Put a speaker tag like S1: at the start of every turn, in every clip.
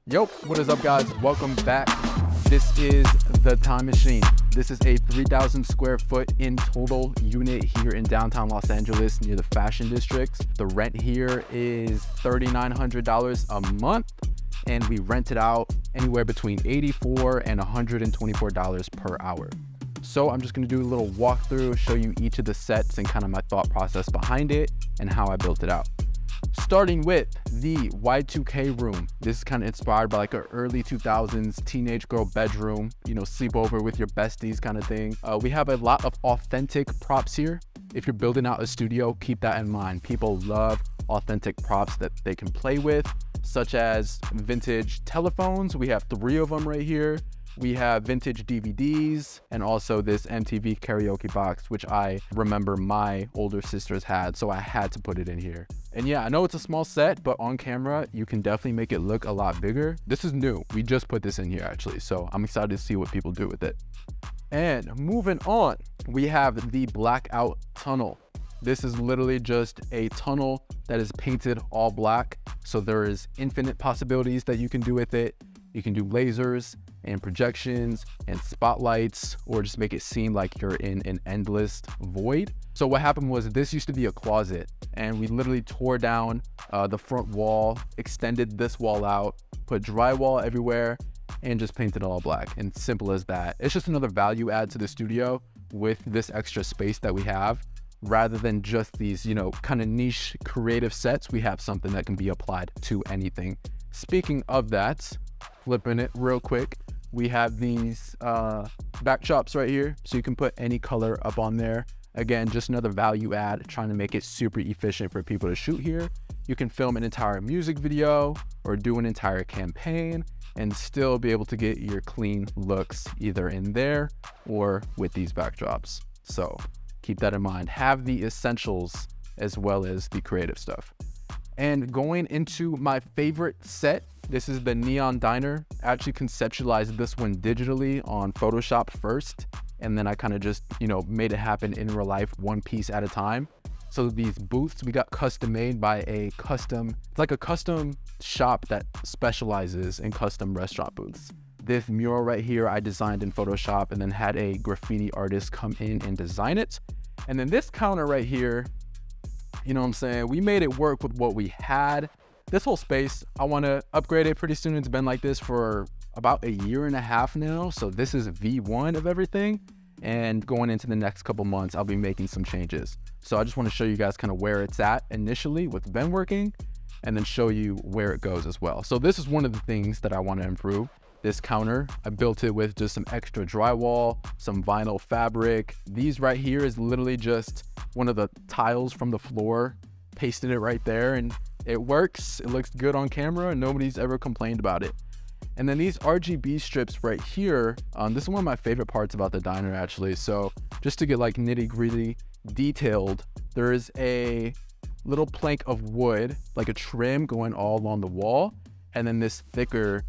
S1: Yo, what is up guys? Welcome back. This is the Time Machine. This is a 3,000 square foot in total unit here in downtown Los Angeles near the fashion districts. The rent here is $3,900 a month and we rent it out anywhere between $84 and $124 per hour. So I'm just gonna do a little walkthrough, show you each of the sets and kind of my thought process behind it and how I built it out. Starting with the Y2K Room. This is kind of inspired by like an early 2000s teenage girl bedroom, sleepover with your besties kind of thing. We have a lot of authentic props here. If you're building out a studio, keep that in mind. People love authentic props that they can play with, such as vintage telephones. We have 3 of them right here. We have vintage DVDs and also this MTV karaoke box, which I remember my older sisters had, so I had to put it in here. And yeah, I know it's a small set, but on camera, you can definitely make it look a lot bigger. This is new. We just put this in here actually, so I'm excited to see what people do with it. And moving on, we have the Blackout Tunnel. This is literally just a tunnel that is painted all black. So there is infinite possibilities that you can do with it. You can do lasers and projections and spotlights, or just make it seem like you're in an endless void. So what happened was this used to be a closet and we literally tore down the front wall, extended this wall out, put drywall everywhere and just painted it all black. And simple as that. It's just another value add to the studio with this extra space that we have. Rather than just these, kind of niche creative sets, we have something that can be applied to anything. Speaking of that, flipping it real quick, we have these backdrops right here, so you can put any color up on there. Again, just another value add, trying to make it super efficient for people to shoot here. You can film an entire music video or do an entire campaign and still be able to get your clean looks either in there or with these backdrops. So keep that in mind. Have the essentials as well as the creative stuff. And going into my favorite set, this is the Neon Diner. I actually conceptualized this one digitally on Photoshop first, and then I kind of just, made it happen in real life, one piece at a time. So these booths we got custom made by it's like a custom shop that specializes in custom restaurant booths. This mural right here I designed in Photoshop and then had a graffiti artist come in and design it. And then this counter right here, we made it work with what we had. This whole space, I want to upgrade it pretty soon. It's been like this for about a year and a half now. So this is V1 of everything. And going into the next couple months, I'll be making some changes. So I just want to show you guys kind of where it's at initially, what's been working, and then show you where it goes as well. So this is one of the things that I want to improve. This counter, I built it with just some extra drywall, some vinyl fabric. These right here is literally just one of the tiles from the floor, pasted it right there, and it works. It looks good on camera and nobody's ever complained about it. And then these RGB strips right here, this is one of my favorite parts about the diner actually. So just to get like nitty gritty detailed, there is a little plank of wood, like a trim going all along the wall, and then this thicker,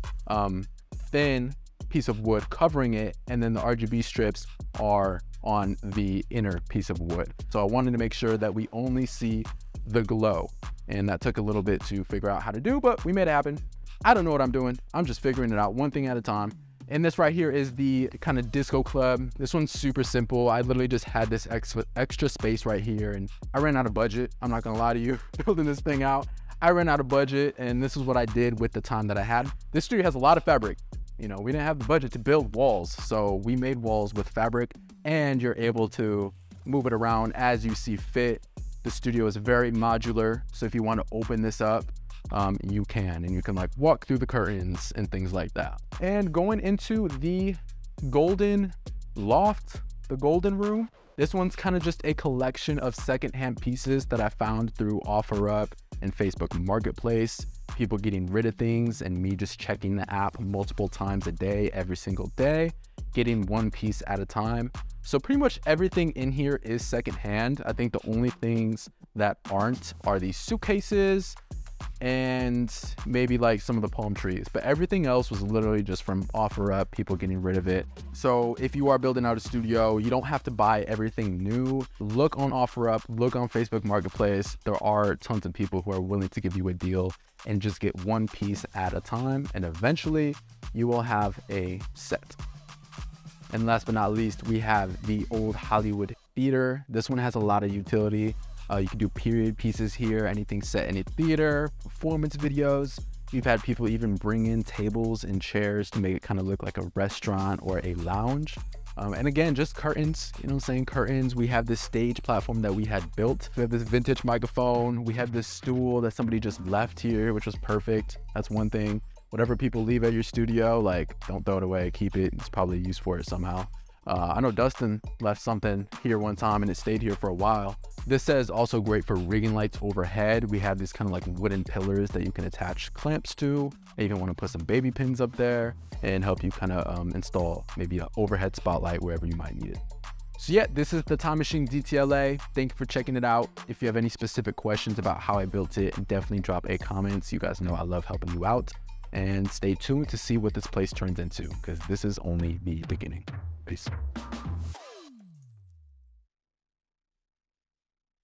S1: thin piece of wood covering it, and then the RGB strips are on the inner piece of wood. So I wanted to make sure that we only see the glow, and that took a little bit to figure out how to do, but we made it happen. I don't know what I'm doing. I'm just figuring it out one thing at a time. And this right here is the kind of disco club. This one's super simple. I literally just had this extra space right here and I ran out of budget. I'm not gonna lie to you, building this thing out. I ran out of budget and this is what I did with the time that I had. This studio has a lot of fabric. We didn't have the budget to build walls. So we made walls with fabric and you're able to move it around as you see fit. The studio is very modular. So if you want to open this up, you can, and you can like walk through the curtains and things like that. And going into the golden loft, the golden room, this one's kind of just a collection of secondhand pieces that I found through OfferUp and Facebook Marketplace, people getting rid of things and me just checking the app multiple times a day, every single day, getting one piece at a time. So pretty much everything in here is secondhand. I think the only things that aren't are these suitcases and maybe like some of the palm trees, but everything else was literally just from OfferUp, people getting rid of it. So if you are building out a studio, you don't have to buy everything new. Look on OfferUp, look on Facebook Marketplace. There are tons of people who are willing to give you a deal and just get one piece at a time, and eventually you will have a set. And last but not least, we have the old Hollywood theater. This one has a lot of utility. You can do period pieces here, anything set in a theater, performance videos. We've had people even bring in tables and chairs to make it kind of look like a restaurant or a lounge. And again, just curtains, you know what I'm saying? Curtains. We have this stage platform that we had built. We have this vintage microphone. We have this stool that somebody just left here, which was perfect. That's one thing. Whatever people leave at your studio, like, don't throw it away, keep it. It's probably used for it somehow. I know Dustin left something here one time and it stayed here for a while. This says also great for rigging lights overhead. We have these kind of like wooden pillars that you can attach clamps to. I even want to put some baby pins up there and help you kind of install maybe an overhead spotlight wherever you might need it. So yeah, this is the Time Machine DTLA. Thank you for checking it out. If you have any specific questions about how I built it, definitely drop a comment. You guys know I love helping you out. And stay tuned to see what this place turns into, because this is only the beginning. Peace.